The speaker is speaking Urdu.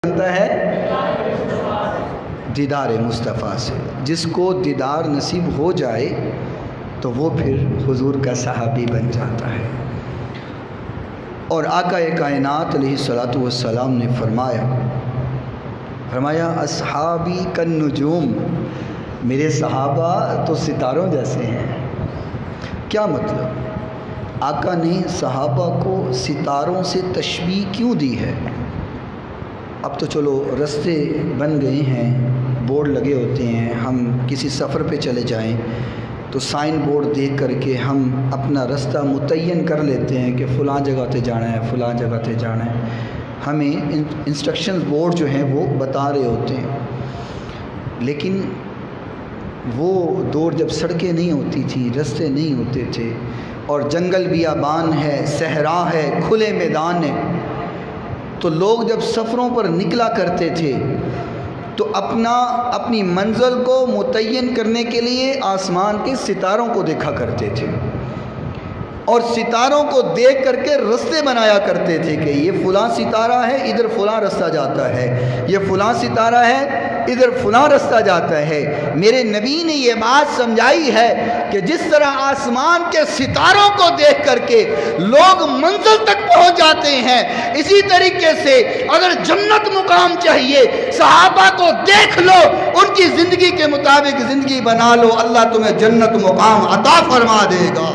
بنتا ہے دیدار مصطفیٰ سے. جس کو دیدار نصیب ہو جائے تو وہ پھر حضور کا صحابی بن جاتا ہے. اور آقا کائنات علیہ الصلوۃ والسلام نے فرمایا اصحابی کالنجوم، میرے صحابہ تو ستاروں جیسے ہیں. کیا مطلب؟ آقا نے صحابہ کو ستاروں سے تشبیہ کیوں دی ہے؟ اب تو چلو رستے بن گئے ہیں، بورڈ لگے ہوتے ہیں، ہم کسی سفر پہ چلے جائیں تو سائن بورڈ دیکھ کر کے ہم اپنا رستہ متعین کر لیتے ہیں کہ فلاں جگہ تے جانا ہے، فلاں جگہ تے جانا ہے. ہمیں انسٹرکشنز بورڈ جو ہیں وہ بتا رہے ہوتے ہیں. لیکن وہ دور جب سڑکیں نہیں ہوتی تھیں، رستے نہیں ہوتے تھے، اور جنگل بیابان ہے، صحرا ہے، کھلے میدان ہے، تو لوگ جب سفروں پر نکلا کرتے تھے تو اپنی منزل کو متعین کرنے کے لیے آسمان کے ستاروں کو دیکھا کرتے تھے، اور ستاروں کو دیکھ کر کے رستے بنایا کرتے تھے کہ یہ فلاں ستارہ ہے، ادھر فلاں رستہ جاتا ہے، یہ فلاں ستارہ ہے، ادھر فلاں رستہ جاتا ہے. میرے نبی نے یہ بات سمجھائی ہے کہ جس طرح آسمان کے ستاروں کو دیکھ کر کے لوگ منزل تک پہنچ جاتے ہیں، اسی طریقے سے اگر جنت مقام چاہیے صحابہ کو دیکھ لو، ان کی زندگی کے مطابق زندگی بنا لو، اللہ تمہیں جنت مقام عطا فرما دے گا.